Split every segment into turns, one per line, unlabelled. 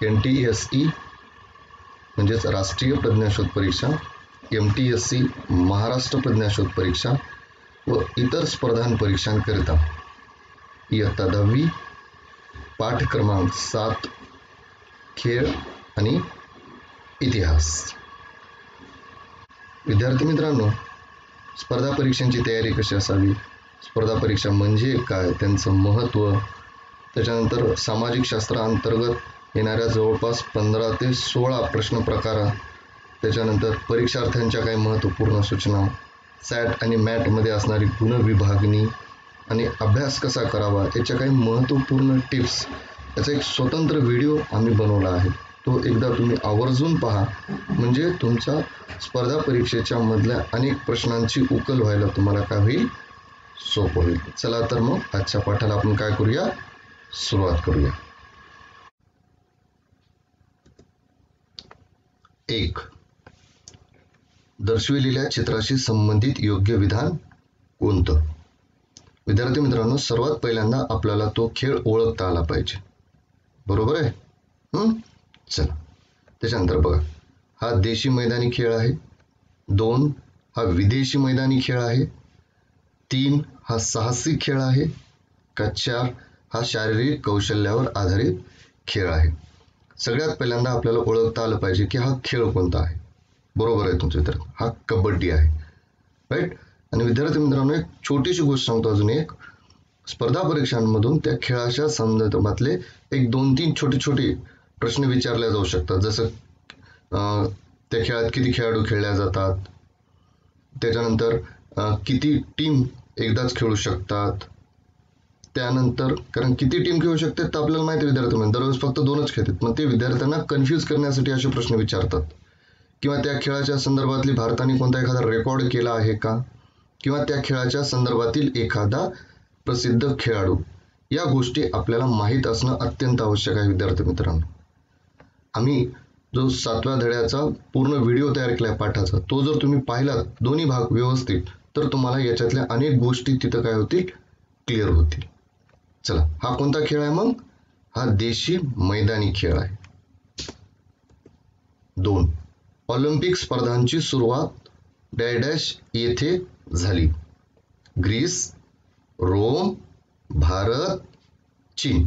NTSE म्हणजेच राष्ट्रीय प्रज्ञाशोध परीक्षा, MTSC महाराष्ट्र प्रज्ञाशोध परीक्षा व इतर स्पर्धा परीक्षांकरिता इयत्ता 10वी पाठ क्रमांक 7 खेळ आणि इतिहास. विद्यार्थी मित्रांनो, स्पर्धा परीक्षांची तयारी कशी असावी, स्पर्धा परीक्षा म्हणजे काय, त्यांचं महत्त्व, त्याच्यानंतर सामाजिक शास्त्र अंतर्गत येणाऱ्या जवळपास 15 ते 16 प्रश्न प्रकार, त्याच्यानंतर परीक्षार्थ्यांच्या काही महत्त्वपूर्ण सूचना, सॅट आणि मॅटमध्ये असणारी गुणविभागणी आणि अभ्यास कसा करावा याच्या काही महत्त्वपूर्ण टिप्स, याचा एक स्वतंत्र व्हिडिओ आम्ही बनवला आहे. तो एकदा तुम्ही आवर्जून पहा, म्हणजे तुमच्या स्पर्धा परीक्षेच्या मधल्या अनेक प्रश्नांची उकल व्हायला तुम्हाला काय होईल, सोपं होईल. चला तर मग आजच्या पाठाला आपण काय करूया, सुरुवात करूया. 1. दर्शविलेल्या चित्राशी संबंधित योग्य विधान कोणतं? विद्यार्थी मित्रांनो, सर्वात पहिल्यांदा आपल्याला तो खेळ ओळखता आला पाहिजे, बरोबर आहे. चला, त्याच्यानंतर बघा, हा देशी मैदानी खेळ आहे. 2. हा विदेशी मैदानी खेळ आहे. 3. हा साहसी खेळ आहे का? 4. हा शारीरिक कौशल्यावर आधारित खेळ आहे. सगळ्यात पहिल्यांदा आपल्याला ओळखता आलं पाहिजे की हा खेळ कोणता आहे. बरोबर आहे तुमचे तर, हा कबड्डी आहे, राईट. आणि विद्यार्थी मित्रांनो, एक छोटीशी गोष्ट सांगतो अजून एक, स्पर्धा परीक्षांमधून त्या खेळाच्या संदर्भातले एक 2-3 छोटे प्रश्न विचारले जाऊ शकतात. जसं त्या खेळात किती खेळाडू खेळल्या जातात, त्याच्यानंतर किती टीम एकदाच खेळू शकतात, त्यानंतर कारण किती टीम खेळू शकतात तर आपल्याला माहिती आहे विद्यार्थी, दररोज फक्त 2च खेळतात, मग ते विद्यार्थ्यांना कन्फ्यूज करण्यासाठी असे प्रश्न विचारतात. किंवा त्या खेळाच्या संदर्भातली भारताने कोणता एखादा रेकॉर्ड केला आहे का, किंवा त्या खेळाच्या संदर्भातील एखादा प्रसिद्ध खेळाडू, या गोष्टी आपल्याला माहीत असणं अत्यंत आवश्यक आहे. विद्यार्थी मित्रांनो, आम्ही जो 7व्या धड्याचा पूर्ण व्हिडिओ तयार केलाय पाठाचा, तो जर तुम्ही पाहिलात दोन्ही भाग व्यवस्थित, तर तुम्हाला याच्यातल्या अनेक गोष्टी तिथं काय होतील, क्लिअर होतील. चला, हा कोणता खेळ आहे मग? हा देशी मैदानी खेळ आहे. 2. ऑलिम्पिक स्पर्धांची सुरुवात डॅश येथे झाली. ग्रीस, रोम, भारत, चीन.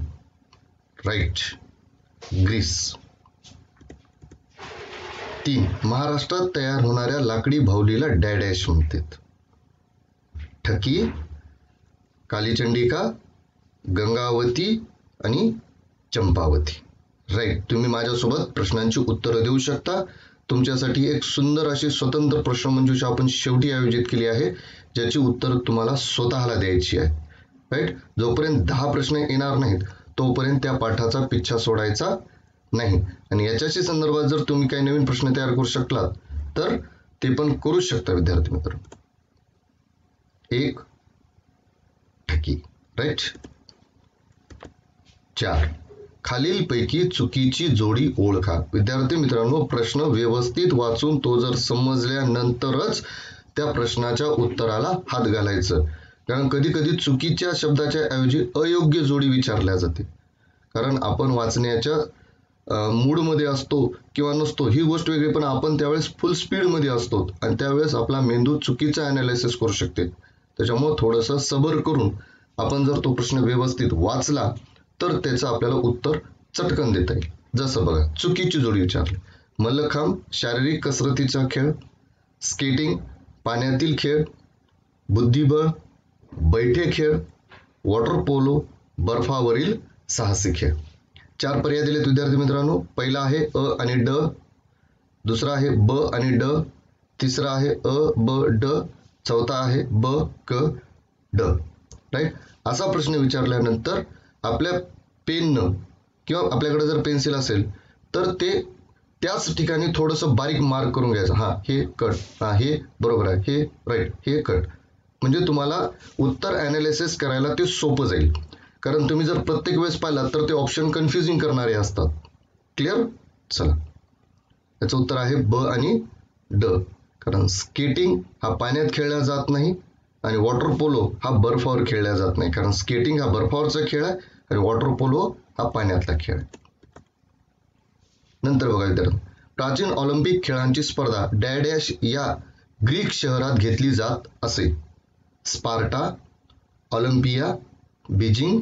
Right, Greece. 3. महाराष्ट्रात तयार होणाऱ्या लाकडी बाहुलीला डॅश म्हणतात. ठकी, कालीचंडिका, गंगावती आणि चंपावती. राईट. तुम्ही माझ्यासोबत प्रश्नांची उत्तरं देऊ शकता. तुमच्यासाठी एक सुंदर अशी स्वतंत्र प्रश्नमंजुषा आपण शेवटी आयोजित केली आहे, ज्याची उत्तर तुम्हाला स्वतःला द्यायची आहे. राईट. जोपर्यंत 10 प्रश्न येणार नाहीत तोपर्यंत त्या पाठाचा पिच्छा सोडायचा नाही. आणि याच्याशी संदर्भात जर तुम्ही काही नवीन प्रश्न तयार करू शकलात तर ते पण करू शकता विद्यार्थी मित्र. 1. ठकी. राईट. 4. खालीलपैकी चुकीची जोडी ओळखा. विद्यार्थी मित्रांनो, प्रश्न व्यवस्थित वाचून तो जर समजल्यानंतरच त्या प्रश्नाच्या उत्तराला हात घालायचं. कारण कधी कधी चुकीच्या शब्दाच्या ऐवजी अयोग्य जोडी विचारल्या जाते. कारण आपण वाचण्याच्या मूडमध्ये असतो किंवा नसतो ही गोष्ट वेगळी, पण आपण त्यावेळेस फुल स्पीडमध्ये असतो आणि त्यावेळेस आपला मेंदू चुकीचा अनालिसिस करू शकते. त्याच्यामुळे थोडंसं सबर करून आपण जर तो प्रश्न व्यवस्थित वाचला तर त्याचं आपल्याला उत्तर चटकन देता येईल. जसं बघा, चुकीची जोडी विचारली. मल्लखांब शारीरिक कसरतीचा खेळ, स्केटिंग पाण्यातील खेळ, बुद्धिबळ बैठे खेळ, वॉटर पोलो बर्फावरील साहसी खेळ. 4 पर्याय दिलेत विद्यार्थी मित्रांनो. पहिला आहे अ आणि ड, दुसरा आहे ब आणि ड, तिसरा आहे अ ब ड, चौथा आहे ब क ड. राईट. असा प्रश्न विचारल्यानंतर आपल्या पेननं किंवा आपल्याकडे जर पेन्सिल असेल तर ते त्याच ठिकाणी थोडंसं बारीक मार्क करून घ्यायचं. हा, हे कट, हा हे बरोबर आहे, हे राईट, हे कट. म्हणजे तुम्हाला उत्तर अनालिसिस करायला ते सोपं जाईल. कारण तुम्ही जर प्रत्येक वेळेस पाहिलात तर ते ऑप्शन कन्फ्युजिंग करणारे असतात. क्लिअर. चला, याचं उत्तर आहे ब आणि ड. कारण स्केटिंग हा पाण्यात खेळला जात नाही आणि वॉटर पोलो हा बर्फावर खेळला जात नाही. कारण स्केटिंग हा बर्फावरचा खेळ आहे आणि वॉटर पोलो हा पाण्यातला खेळ आहे. नंतर बघा विद्यार्थी, प्राचीन ऑलिम्पिक खेळांची स्पर्धा डॅश या ग्रीक शहरात घेतली जात असे. स्पार्टा, ऑलिम्पिया, बीजिंग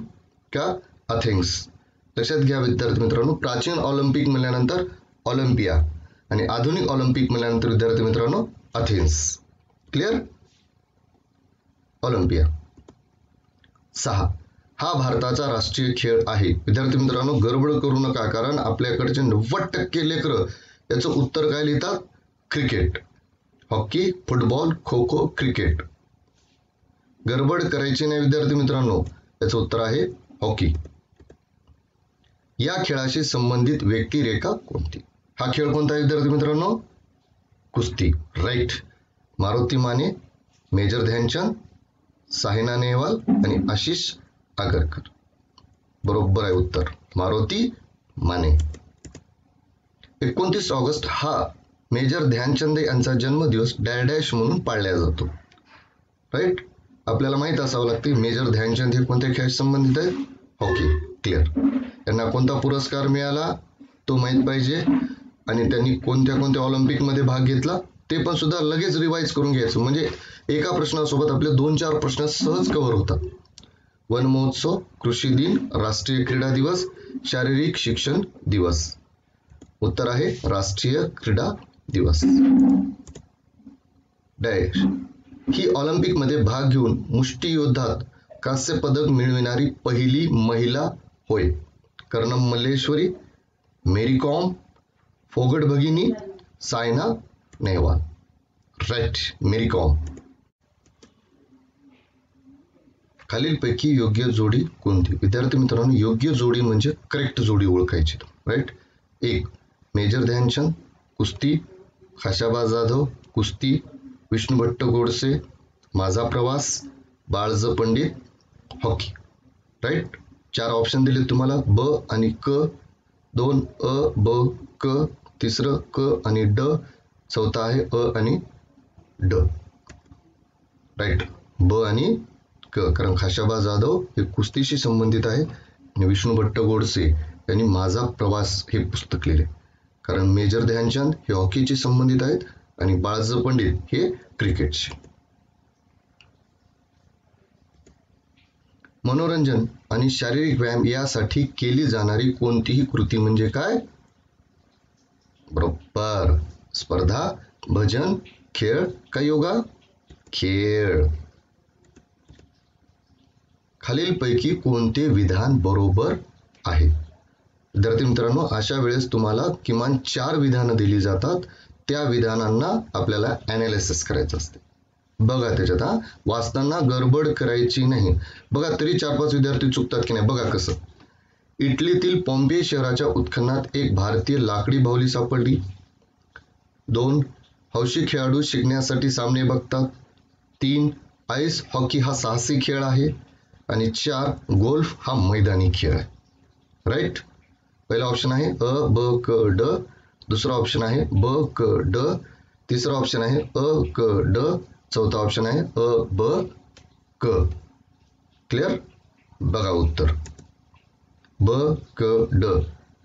का अथेन्स. लक्षात घ्या विद्यार्थी मित्रांनो, प्राचीन ऑलिम्पिक म्हणल्यानंतर ऑलिम्पिया आणि आधुनिक ऑलिम्पिक म्हणल्यानंतर विद्यार्थी मित्रांनो अथेन्स. क्लिअर. ऑलिम्पिया. 6. हा भारताचा राष्ट्रीय खेळ आहे. विद्यार्थी मित्रांनो गडबड करू नका, कारण आपल्याकडचे 90% लेकरं याचं उत्तर काय लिहितात? Cricket. Hockey, football, kho kho, cricket. गडबड करायची नाही विद्यार्थी मित्रांनो, याचं उत्तर आहे हॉकी. या खेळाशी संबंधित व्यक्तिरेखा कोणती? हा खेळ कोणता आहे विद्यार्थी मित्रांनो? कुस्ती. राईट. मारुती माने, मेजर ध्यानचंद, सायना नेहवाल आणि आशिष आगरकर. बरोबर आहे उत्तर मारुती माने. 29 ऑगस्ट हा मेजर ध्यानचंद यांचा जन्मदिवस डॅश म्हणून पाळला जातो. राईट. आपल्याला माहित असावं लागते मेजर ध्यानचंद हे कोणत्या खेळाशी संबंधित आहे? हॉकी. क्लिअर. त्यांना कोणता पुरस्कार मिळाला तो माहित पाहिजे आणि त्यांनी कोणत्या कोणत्या ऑलिम्पिक मध्ये भाग घेतला ते पण सुद्धा लगेच रिवाइज करून घ्यायचं, म्हणजे एका प्रश्नासोबत आपले 2-4 प्रश्न सहज कव्हर होतात. वन महोत्सव, कृषी दिन, राष्ट्रीय क्रीडा दिवस, शारीरिक शिक्षण दिवस. उत्तर आहे राष्ट्रीय क्रीडा दिवस. डॅश ही ऑलिम्पिक मध्ये भाग घेऊन मुष्टियुद्धात कांस्य पदक मिळविणारी पहिली महिला होय. कर्णम मल्लेश्वरी, मेरी कॉम, फोगट भगिनी, सायना नेहवाल. राईट. मेरी कॉम. खालीलपैकी योग्य जोडी कोणती? विद्यार्थी मित्रांनो योग्य जोडी म्हणजे करेक्ट जोडी ओळखायची. राईट. 1. मेजर ध्यानचंद कुस्ती, खाशाबा जाधव कुस्ती, विष्णू भट्ट गोडसे माझा प्रवास, बाळज पंडित हॉकी. राईट. 4 ऑप्शन दिले तुम्हाला, ब आणि क, 2 अ ब क, तिसरं क आणि ड, चौथा आहे अ आणि ड. राईट. ब आणि क, कारण खाशाबा जाधव हे कुस्तीशी संबंधित आहे आणि विष्णू भट्ट गोडसे यांनी माझा प्रवास हे पुस्तक लिहिले. कारण मेजर ध्यानचंद हे हॉकीशी संबंधित आहेत आणि बाळज पंडित हे क्रिकेटशी. मनोरंजन आणि शारीरिक व्यायाम यासाठी केली जाणारी कोणतीही कृती म्हणजे काय? बरोबर. स्पर्धा, भजन, खेळ का योगा? खेळ. खालीलपैकी कोणते विधान बरोबर आहे? विद्यार्थी मित्रांनो अशा वेळेस तुम्हाला किमान 4 विधानं दिली जातात, त्या विधानांना आपल्याला ॲनालिसिस करायचं असते. बघा त्याच्यात वाचताना गडबड करायची नाही. बघा तरी 4-5 विद्यार्थी चुकतात की नाही बघा कसं. इटलीतील पॉम्पे शहराच्या उत्खननात एक भारतीय लाकडी बाहुली सापडली. 2. हौशी खेळाडू शिकण्यासाठी सामने बघतात. 3. आईस हॉकी हा साहसी खेळ आहे. आणि 4. गोल्फ हा मैदानी खेळ आहे. राईट. पहिला ऑप्शन आहे अ ब क ड, दुसरा ऑप्शन आहे ब क ड, तिसरा ऑप्शन आहे अ क ड, चौथा ऑप्शन आहे अ ब क. क्लिअर. बघा उत्तर ब क ड.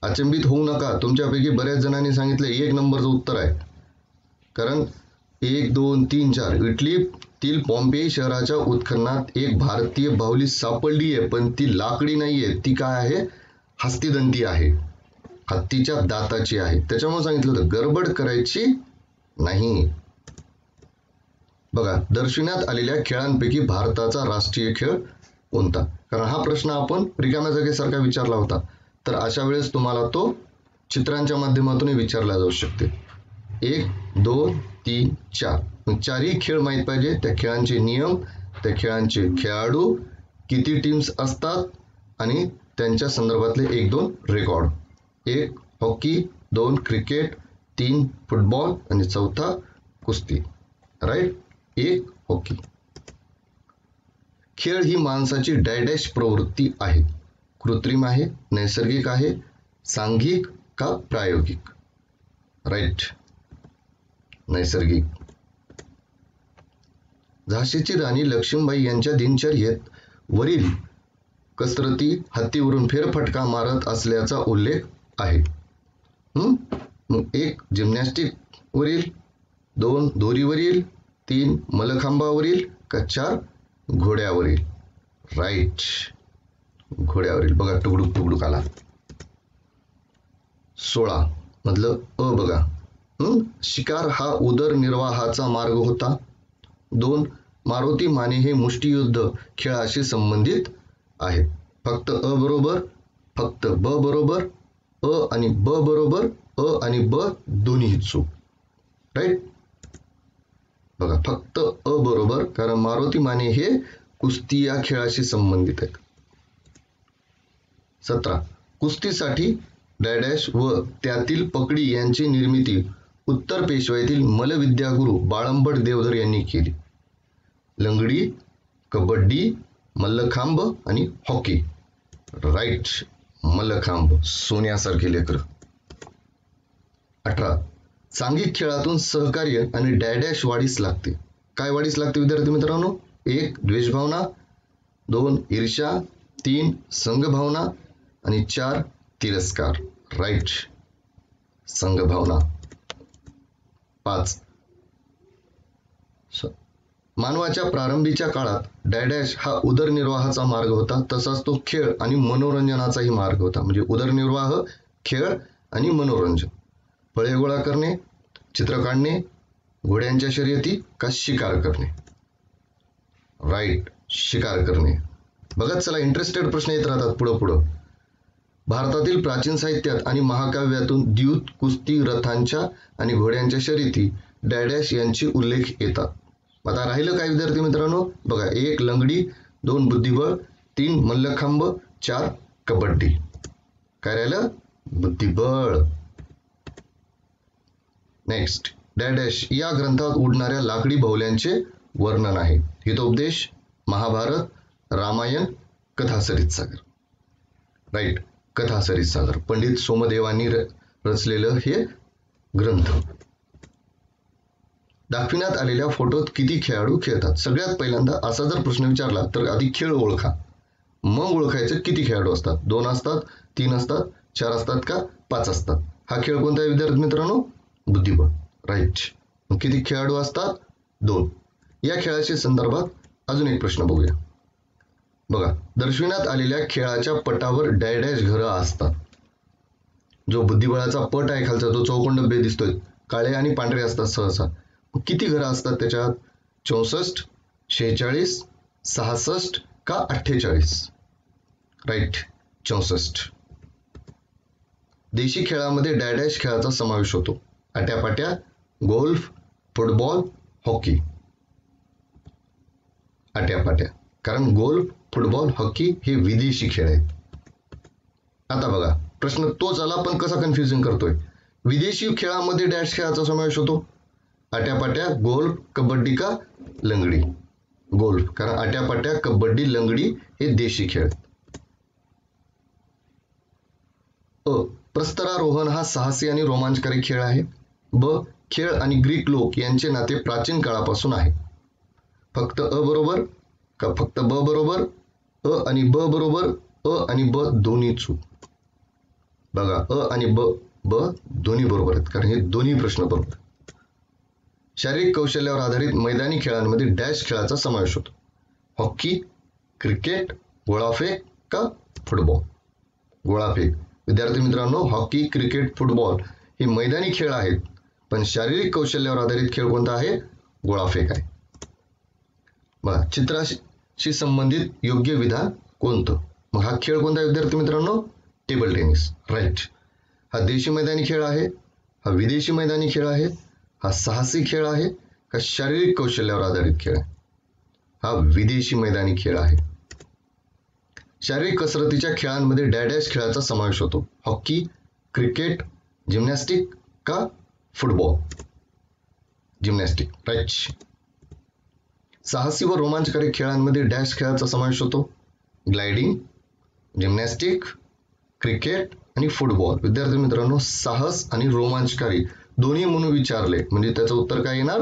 अचंबित होऊ नका, तुमच्यापैकी बऱ्याच जणांनी सांगितलं 1 नंबरचं उत्तर आहे. कारण 1, 2, 3, 4 इटलीतील पॉम्पेई शहराच्या उत्खननात एक भारतीय बाहुली सापडली आहे, पण ती लाकडी नाहीये, ती काय आहे? हस्तिदंती आहे, हत्तीच्या दाताची आहे. त्याच्यामुळे सांगितलं होतं गडबड करायची नाही. बघा दर्शविण्यात आलेल्या खेळांपैकी भारताचा राष्ट्रीय खेळ कोणता? कारण हा प्रश्न आपण रिकाम्या जागेसारखा विचारला होता, तर अशा वेळेस तुम्हाला तो चित्रांच्या माध्यमातून विचारला जाऊ शकते. 1, 2, 3, 4. मग 4ही खेळ माहित पाहिजे, त्या खेळांचे नियम, त्या खेळांचे खेळाडू, किती टीम्स असतात आणि त्यांच्या संदर्भातले 1-2 रेकॉर्ड. 1 हॉकी, 2 क्रिकेट, 3 फुटबॉल आणि 4 कुस्ती. राईट. 1 हॉकी. खेळ ही माणसाची डॅश प्रवृत्ती आहे. कृत्रिम आहे, नैसर्गिक आहे, सांघिक का प्रायोगिक? राईट. नैसर्गिक. झाशीची राणी लक्ष्मीबाई यांच्या दिनचर्येत वरील कसरती हत्तीवरून फेरफटका मारत असल्याचा उल्लेख आहे. मग 1 जिम्नॅस्टिक वरील, 2 दोरीवरील, 3 मलखांबावरील का 4 घोड्यावरील? राईट, घोड्यावरील. बघा टुकडुक टुकडुक आला. 16 मधलं अ बघा. शिकार हा उदरनिर्वाहाचा मार्ग होता. 2 मारुती माने हे मुष्टियुद्ध खेळाशी संबंधित आहेत. फक्त अ बरोबर, फक्त ब बरोबर, अ आणि ब बरोबर, अ आणि ब दोन्ही चूक. राईट. बघा फक्त अ बरोबर, कारण मारुती माने हे कुस्ती या खेळाशी संबंधित आहेत. 17 कुस्तीसाठी डॅडॅश व त्यातील पकडी यांची निर्मिती उत्तर पेशवाईतील मलविद्यागुरू बाळंबट देवधर यांनी केली. लंगडी, कबड्डी, मल्लखांब आणि हॉकी. राईट, मल्लखांब. सोन्यासारखे लेकर. 18 सांघिक खेळातून सहकार्य आणि डॅडॅश वाढीस लागते. काय वाढीस लागते विद्यार्थी मित्रांनो? 1 द्वेषभावना, 2 ईर्ष्या, 3 संघभावना आणि 4 तिरस्कार. राईट, संघभावना. 5 मानवाच्या प्रारंभीच्या काळात डॅडॅश हा उदरनिर्वाहाचा मार्ग होता. तसाच तो खेळ आणि मनोरंजनाचाही मार्ग होता. म्हणजे उदरनिर्वाह, खेळ आणि मनोरंजन. फळे गोळा करणे, चित्र काढणे, घोड्यांच्या शर्यती का शिकार करणे? राईट, शिकार करणे. बघा चला, इंटरेस्टेड प्रश्न येत राहतात पुढं पुढं. भारतातील प्राचीन साहित्यात आणि महाकाव्यातून द्यूत, कुस्ती, रथांच्या आणि घोड्यांच्या शर्यती डॅडॅश यांचे उल्लेख येतात. आता राहिलं काय विद्यार्थी मित्रांनो? बघा 1 लंगडी, 2 बुद्धिबळ, 3 मल्लखांब, 4 कबड्डी. काय राहिलं? बुद्धिबळ. नेक्स्ट, डॅडॅश या ग्रंथात उडणाऱ्या लाकडी बाहुल्यांचे वर्णन आहे. हितोपदेश, महाभारत, रामायण, कथा सरितसागर. राईट, कथा सरितसागर. पंडित सोमदेवांनी रचलेलं हे ग्रंथ. दाखविण्यात आलेल्या फोटोत किती खेळाडू खेळतात? सगळ्यात पहिल्यांदा असा जर प्रश्न विचारला तर आधी खेळ ओळखा, मग ओळखायचं किती खेळाडू असतात. 2 असतात, 3 असतात, 4 असतात का 5 असतात? हा खेळ कोणता आहे विद्यार्थी मित्रांनो? बुद्धिबळ. राईट. मग किती खेळाडू असतात? 2. या खेळाच्या संदर्भात अजून एक प्रश्न बघूया. बघा, दर्शविण्यात आलेल्या खेळाच्या पटावर डॅडॅश घरं असतात. जो बुद्धिबळाचा पट आहे खालचा, जो चौकोन डबे दिसतोय, काळे आणि पांढरे असतात सहसा. किती घरं असतात त्याच्यात? 64, 46, 66 का 48? राईट, 64. देशी खेळामध्ये डॅडॅश खेळाचा समावेश होतो. आट्यापाट्या, गोल्फ, फुटबॉल, हॉकी. आट्यापाट्या, कारण गोल्फ, फुटबॉल, हॉकी हे विदेशी खेळ आहेत. आता बघा, प्रश्न तोच आला पण कसा कन्फ्युजन करतोय. विदेशी खेळामध्ये डॅश खेळाचा समावेश होतो. आट्यापाट्या, गोल्फ, कबड्डी का लंगडी? गोल्फ, कारण आट्यापाट्या, कबड्डी, लंगडी हे देशी खेळ. प्रस्तरारोहण हा साहसी आणि रोमांचकारी खेळ आहे. ब खेळ आणि ग्रीक लोक यांचे नाते प्राचीन काळापासून आहे. फक्त अ बरोबर का फक्त ब बरोबर? अ आणि ब बरोबर, अ आणि ब दोन्ही चूक. बघा, अ आणि ब दोन्ही बरोबर आहेत, कारण हे दोन्ही प्रश्न बरोबर. शारीरिक कौशल्यावर आधारित मैदानी खेळांमध्ये डॅश खेळाचा समावेश होतो. हॉकी, क्रिकेट, गोळाफेक का फुटबॉल? गोळाफेक. विद्यार्थी मित्रांनो, हॉकी, क्रिकेट, फुटबॉल हे मैदानी खेळ आहेत, पण शारीरिक कौशल्यावर आधारित खेळ कोणता आहे? गोळाफेक आहे. बघा, चित्राशी संबंधित योग्य विधान कोणतं? मग हा खेळ कोणता आहे विद्यार्थी मित्रांनो? Table tennis. राईट. हा देशी मैदानी खेळ आहे, हा विदेशी मैदानी खेळ आहे, हा साहसी खेळ आहे का शारीरिक कौशल्यावर आधारित खेळ आहे? हा विदेशी मैदानी खेळ आहे. शारीरिक कसरतीच्या खेळांमध्ये डॅडॅश खेळाचा समावेश होतो. हॉकी, क्रिकेट, जिम्नॅस्टिक का फुटबॉल? जिम्नॅस्टिक. राईट. साहसी व रोमांचकारी खेळांमध्ये डॅश खेळाचा समावेश होतो. ग्लायडिंग, जिम्नॅस्टिक, क्रिकेट आणि फुटबॉल. विद्यार्थी मित्रांनो, साहस आणि रोमांचकारी दोन्ही म्हणून विचारले म्हणजे त्याचं उत्तर काय येणार?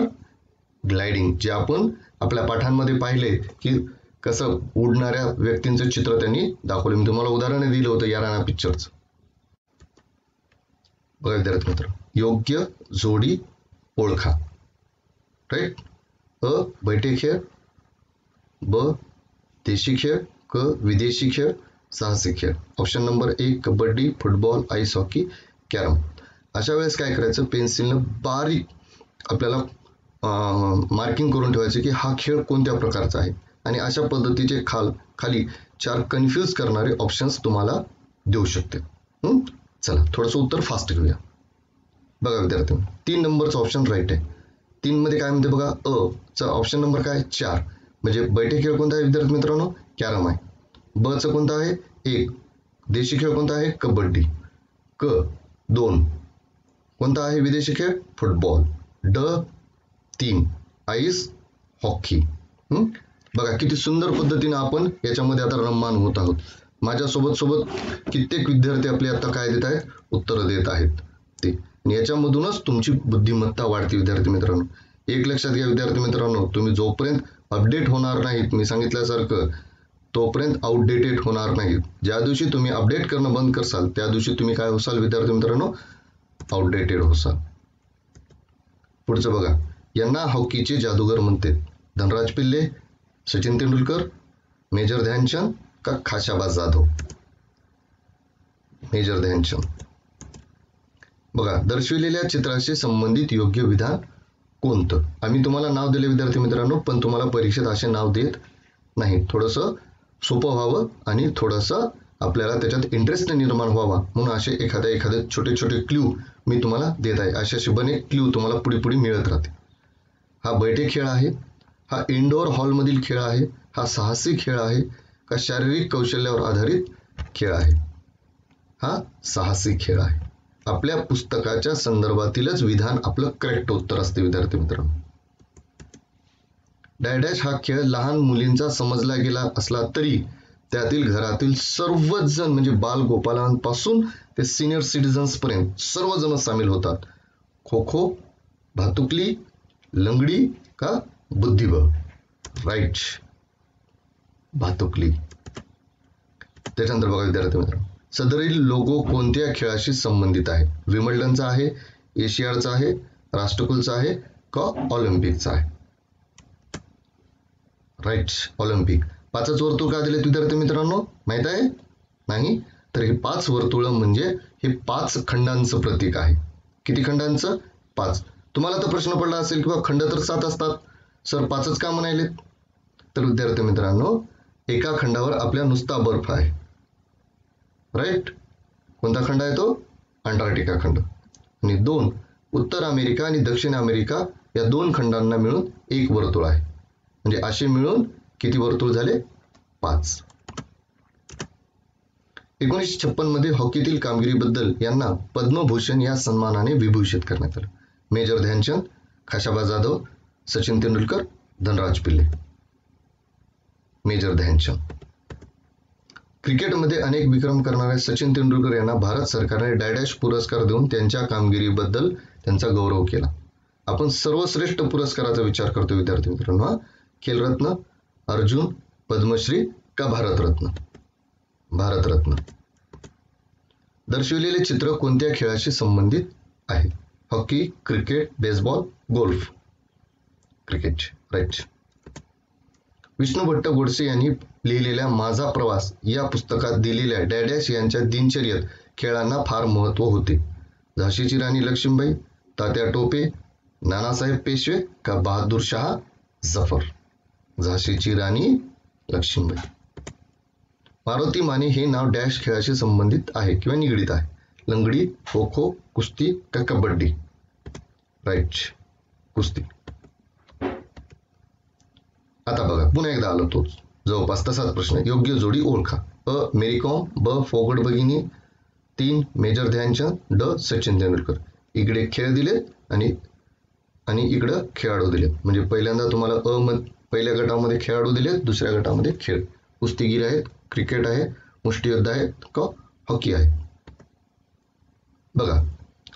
ग्लायडिंग. जे आपण आपल्या पाठांमध्ये पाहिले की कसं उडणाऱ्या व्यक्तींचं चित्र त्यांनी दाखवलं. मी तुम्हाला उदाहरण दिलं होतं याराना पिक्चरचं. बघा विद्यार्थी मित्र, योग्य जोडी ओळखा. राईट. अ बैठे खेळ, ब देशी खेळ, क विदेशी खेळ, साहसी खेळ. Option number 1 kabaddi, football, ice hockey, carrom. अशा वेळेस काय करायचं, पेन्सिलनं बारीक आपल्याला मार्किंग करून ठेवायचे की हा खेळ कोणत्या प्रकारचा आहे, आणि अशा पद्धतीचे खाली 4 कन्फ्यूज करणारे ऑप्शन्स तुम्हाला देऊ शकते. चला थोडंसं उत्तर फास्ट घेऊया. बघा विद्यार्थी, 3 नंबरचं ऑप्शन राईट आहे. 3 मध्ये काय म्हणते बघा, अ चा ऑप्शन नंबर काय 4, म्हणजे बैठे खेळ कोणता आहे विद्यार्थी मित्रांनो, कॅरम आहे. ब चं कोणता आहे 1, देशी खेळ कोणता आहे कबड्डी. क 2 कोणता आहे विदेशी खेळ फुटबॉल. ड 3 आईस हॉकी. बघा किती सुंदर पद्धतीने आपण याच्यामध्ये आता रममान होत आहोत. माझ्यासोबत कित्येक विद्यार्थी आपले आता काय देत आहेत, उत्तरं देत आहेत ते, आणि याच्यामधूनच तुमची बुद्धिमत्ता वाढते विद्यार्थी मित्रांनो. एक लक्षात घ्या विद्यार्थी मित्रांनो, तुम्ही जोपर्यंत अपडेट होणार नाहीत, मी सांगितल्यासारखं, तोपर्यंत आउटडेटेड होणार नाहीत. ज्या दिवशी तुम्ही अपडेट करणं बंद करसाल त्या दिवशी तुम्ही काय होसाल विद्यार्थी मित्रांनो, आउटडेटेड होसाल. पुढचं बघा, यांना हॉकीचे जादूगर म्हणते. धनराज पिल्ले, सचिन तेंडुलकर, मेजर ध्यानचंद का खाशाबाज जाधव. मेजर ध्यानचंद. बघा, दर्शविलेल्या चित्राशी संबंधित योग्य विधान कोणतं. आम्ही तुम्हाला नाव दिले विद्यार्थी मित्रांनो, पण तुम्हाला परीक्षेत असे नाव देत नाही. थोडंसं सोपं व्हावं आणि थोडंसं आपल्याला त्याच्यात इंटरेस्ट निर्माण व्हावा म्हणून असे एखादे छोटे छोटे क्ल्यू मी तुम्हाला देत आहे. असे बनेक क्ल्यू तुम्हाला पुढे मिळत राहते. हा बैठे खेळ आहे, हा इंडोर हॉलमधील खेळ आहे, हा साहसी खेळ आहे का शारीरिक कौशल्यावर आधारित खेळ आहे. हा साहसी खेळ आहे. आपल्या पुस्तकाच्या संदर्भातीलच विधान आपलं करेक्ट उत्तर असते विद्यार्थी मित्रांनो. डॅडॅश हा खेळ लहान मुलींचा समजला गेला असला तरी त्यातील घरातील सर्वच जण म्हणजे बालगोपालांपासून ते सिनियर सिटीजन्स पर्यंत सर्वजण सामील होतात. खो खो, भातुकली, लंगडी का बुद्धिबळ. राईट, भातुकली. त्याच्यानंतर बघा विद्यार्थी मित्रांनो, सदरील लोगो कोणत्या खेळाशी संबंधित आहे. विम्बल्डनचा आहे, एशियाडचा आहे, राष्ट्रकुलचा आहे का ऑलिम्पिकचा आहे. Right, Olympic. 5च वर्तुळ का दिलेत विद्यार्थी मित्रांनो माहित आहे नाही, तर हे 5 वर्तुळ म्हणजे हे 5 खंडांचं प्रतीक आहे. किती खंडांचं, 5. तुम्हाला तर प्रश्न पडला असेल किंवा खंड तर 7 असतात, सर 5च का म्हणायलेत. तर विद्यार्थी मित्रांनो, एका खंडावर आपल्या नुसता बर्फ आहे. राईट, कोणता खंड आहे तो, अंटार्क्टिका खंड. आणि 2 उत्तर अमेरिका आणि दक्षिण अमेरिका या 2 खंडांना मिळून 1 वर्तुळ आहे. म्हणजे असे मिळून किती वर्तुळ झाले, 5. 1956 मध्ये हॉकीतील कामगिरीबद्दल यांना पद्मभूषण या सन्मानाने विभूषित करण्यात आलं. मेजर ध्यानचंद, खाशाबा जाधव, सचिन तेंडुलकर, धनराज पिल्ले. मेजर ध्यानचंद. क्रिकेटमध्ये अनेक विक्रम करणाऱ्या सचिन तेंडुलकर यांना भारत सरकारने डॅडॅश पुरस्कार देऊन त्यांच्या कामगिरीबद्दल त्यांचा गौरव केला. आपण सर्वश्रेष्ठ पुरस्काराचा विचार करतो विद्यार्थी मित्रांनो. खेलरत्न, अर्जुन, पद्मश्री का भारतरत्न. भारतरत्न. दर्शविलेले चित्र कोणत्या खेळाशी संबंधित आहे. Hockey, cricket, baseball, golf. Cricket. Right. Vishnu Bhatt Godse यांनी लिहिलेल्या माझा प्रवास या पुस्तकात दिलेल्या डॅडॅश यांच्या दिनचर्येत खेळांना फार महत्व होते. झाशीची राणी लक्ष्मीबाई, तात्या टोपे, नानासाहेब पेशवे का बहादूर शाह जफर. झाशीची राणी लक्ष्मीबाई. मारुती माने हे नाव डॅश खेळाशी संबंधित आहे किंवा निगडीत आहे. लंगडी, खो खो, कुस्ती का कबड्डी. राईट, कुस्ती. आता बघा पुन्हा एकदा आलो तोच जवळपास तसाच प्रश्न. योग्य जोडी ओळखा. अ मेरी कॉम, ब फोगट भगिनी, 3 मेजर ध्यानचंद, ड सचिन तेंडुलकर. इकडे खेळ दिलेत आणि इकडं खेळाडू दिलेत. म्हणजे पहिल्यांदा तुम्हाला पहिल्या गटामध्ये खेळाडू दिलेत, दुसऱ्या गटामध्ये खेळ. कुस्तीगीर आहेत, क्रिकेट आहे, मुष्टियुद्ध आहे का हॉकी आहे. बघा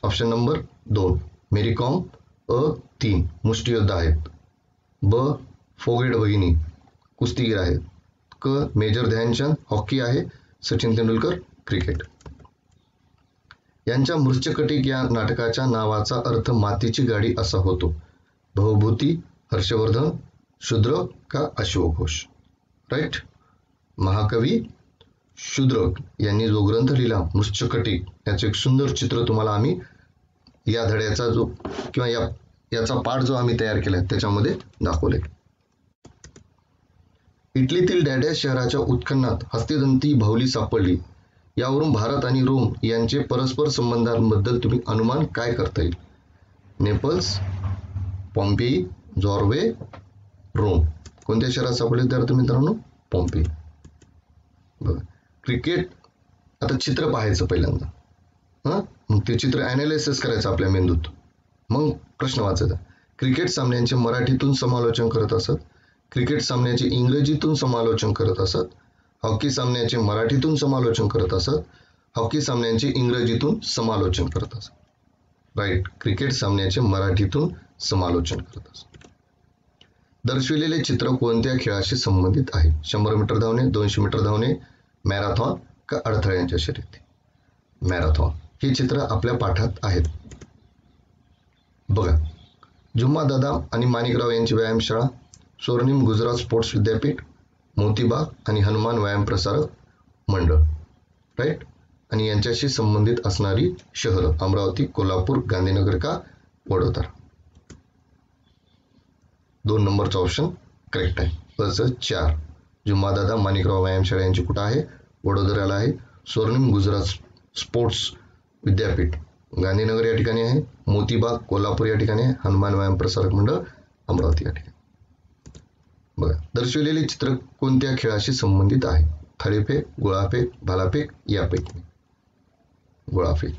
ऑप्शन नंबर 2 मेरी कॉम, अ 3 मुष्टियुद्ध आहेत, ब फोगेट भगिनी कुस्तीगीर आहेत, क मेजर ध्यानचंद हॉकी आहे, सचिन तेंडुलकर क्रिकेट. यांच्या मृच्छकटिक या नाटकाच्या नावाचा अर्थ मातीची गाडी असा होतो. भवभूती, हर्षवर्धन, शूद्र का अश्वघोष? राईट. महाकवी शूद्रक यांनी जो ग्रंथ लिहिला मृच्छकटिक, याचे एक सुंदर चित्र तुम्हाला आम्ही या धड्याचा जो किंवा याचा पाठ जो आम्ही तयार केलाय त्याच्यामध्ये दाखवले. इटलीतील डॅडॅश शहराच्या उत्खननात हस्तिदंती बाहुली सापडली. यावरून भारत आणि रोम यांचे परस्पर संबंधांबद्दल तुम्ही अनुमान काय करता येईल? नेपल्स, पॉम्पेई, जॉर्वे, रोम. कोणत्या शहरात सापडले विद्यार्थी मित्रांनो? पॉम्पेई. बघा, क्रिकेट, आता चित्र पाहायचं पहिल्यांदा, मग ते चित्र अनालिसिस करायचं आपल्या मेंदूत, मग प्रश्न वाचायचा. क्रिकेट सामन्यांचे मराठीतून समालोचन करत असत, क्रिकेट सामन्याचे इंग्रजीतून समालोचन करत असत, हॉकी सामन्याचे मराठीतून समालोचन करत असत, हॉकी सामन्यांचे इंग्रजीतून समालोचन करत असत. राईट, क्रिकेट सामन्याचे मराठीतून समालोचन करत असत. दर्शविलेले चित्र कोणत्या खेळाशी संबंधित आहे? 100 मीटर धावणे, 200 मीटर धावणे, मॅरेथॉन का अडथळ्यांच्या शर्यती? मॅरेथॉन. हे चित्र आपल्या पाठात आहेत. बघा, जुम्मा दादा आणि माणिकराव यांची व्यायामशाळा, स्वर्णिम गुजरात स्पोर्ट्स विद्यापीठ, मोतीबाग आणि हनुमान व्यायाम प्रसारक मंडळ. राईट. आणि यांच्याशी संबंधित असणारी शहरं अमरावती, कोल्हापूर, गांधीनगर का वडोदरा? 2 नंबरचा ऑप्शन करेक्ट आहे. बस 4. जुम्मादादा माणिकराव व्यायामशाळा यांची कुठं आहे? वडोदऱ्याला आहे. स्वर्णिम गुजरात स्पोर्ट्स विद्यापीठ गांधीनगर या ठिकाणी आहे. मोतीबाग कोल्हापूर या ठिकाणी आहे. हनुमान व्यायाम प्रसारक मंडळ अमरावती या ठिकाणी. बघा, दर्शविलेले चित्र कोणत्या खेळाशी संबंधित आहे? थाळीफेक, गोळाफेक, भालाफेक यापैकी? गोळाफेक.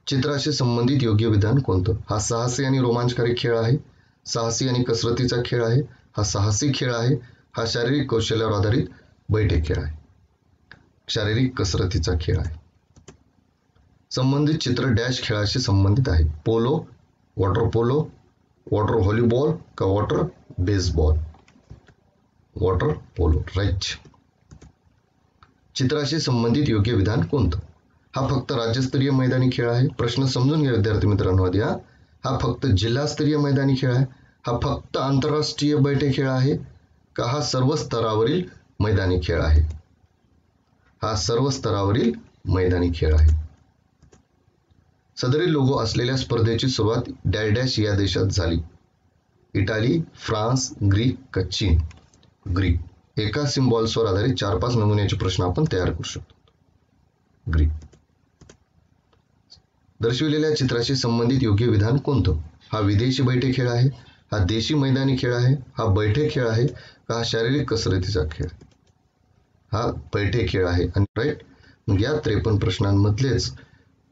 चित्राशी संबंधित योग्य विधान कोणतं? हा साहसी आणि रोमांचकारी खेळ आहे, साहसी आणि कसरतीचा खेळ आहे, हा साहसी खेळ आहे, हा शारीरिक कौशल्यावर आधारित बैठे खेळ आहे. शारीरिक कसरतीचा खेळ आहे. संबंधित चित्र डॅश खेळाशी संबंधित आहे? Polo, water polo, water volleyball का water baseball? Water polo. Right. चित्राशी संबंधित योग्य विधान कोणतं? हा फक्त राज्यस्तरीय मैदानी खेळ आहे. प्रश्न समजून घ्या विद्यार्थी मित्रांनो आधी. हा फक्त जिल्हास्तरीय मैदानी खेळ आहे? हा फक्त आंतरराष्ट्रीय बैठे खेळ आहे का हा सर्व स्तरावरील मैदानी खेळ आहे? हा सर्व स्तरावरील मैदानी खेळ आहे. सदरील लोगो असलेल्या स्पर्धेची सुरुवात डॅश या देशात झाली? इटाली, फ्रान्स, ग्रीक का चीन? ग्रीक. एका सिम्बॉल्सवर आधारित 4-5 नमुन्याचे प्रश्न आपण तयार करू शकतो. ग्रीक. दर्शविलेल्या चित्राशी संबंधित योग्य विधान कोणतं? हा विदेशी बैठे खेळ आहे, हा देशी मैदानी खेळ आहे, हा बैठे खेळ आहे का हा शारीरिक कसरतीचा खेळ? हा बैठे खेळ आहे. आणि राईट. मग या 53 प्रश्नांमधलेच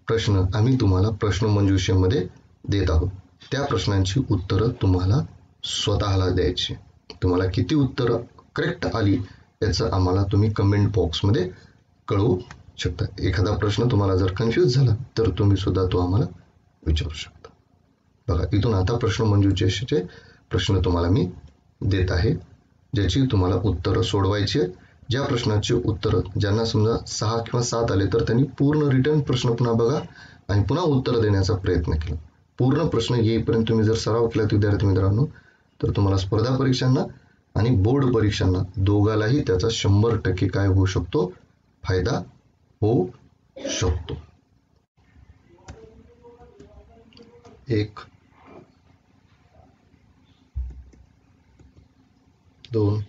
प्रश्न आम्ही तुम्हाला प्रश्नमंजुषेमध्ये देत आहोत. त्या प्रश्नांची उत्तरं तुम्हाला स्वतःला द्यायची. तुम्हाला किती उत्तरं करेक्ट आली याचं आम्हाला तुम्ही कमेंट बॉक्समध्ये कळवू शकता. एखादा प्रश्न तुम्हाला जर कन्फ्यूज झाला तर तुम्ही सुद्धा तो आम्हाला विचारू शकता. बघा, इथून आता प्रश्नमंजुषेचे प्रश्न तुम्हाला मी देत आहे, ज्याची तुम्हाला उत्तरं सोडवायची आहेत. ज्या प्रश्नाची उत्तरं ज्यांना समजा 6 किंवा 7 आले तर त्यांनी पूर्ण रिटर्न प्रश्न पुन्हा बघा आणि पुन्हा उत्तर देण्याचा प्रयत्न केला. पूर्ण प्रश्न येईपर्यंत तुम्ही जर सराव केला विद्यार्थी मित्रांनो तर तुम्हाला स्पर्धा परीक्षांना आणि बोर्ड परीक्षांना दोघालाही त्याचा 100% काय होऊ शकतो? फायदा होऊ शकतो. 1, 2,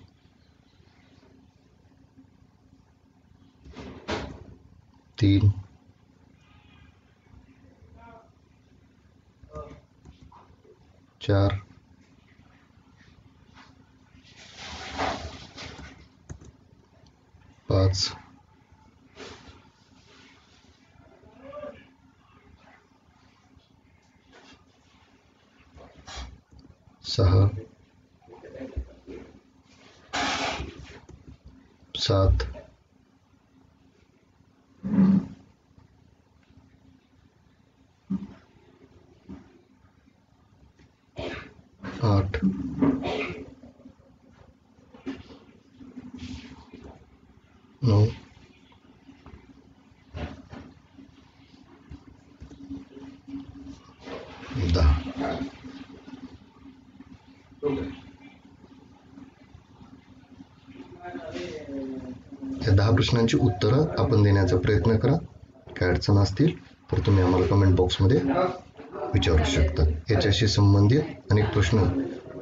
3, 4, 5, 6, 7, 8, 9, 10. या 10 प्रश्नांची उत्तरं आपण देण्याचा प्रयत्न करा. काय अडचण असतील तर तुम्ही आम्हाला कमेंट बॉक्समध्ये विचारू शकता. याच्याशी संबंधित अनेक प्रश्न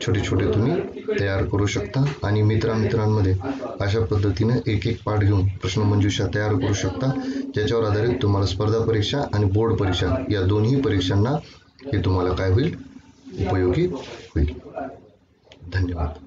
छोटे छोटे तुम्ही तयार करू शकता आणि मित्रांमध्ये अशा पद्धतीने एक पाठ घेऊन प्रश्नमंजुषा तयार करू शकता, ज्याच्यावर आधारित तुम्हाला स्पर्धा परीक्षा आणि बोर्ड परीक्षा या दोन्ही परीक्षांना हे तुम्हाला काय होईल, उपयोगी होईल. धन्यवाद.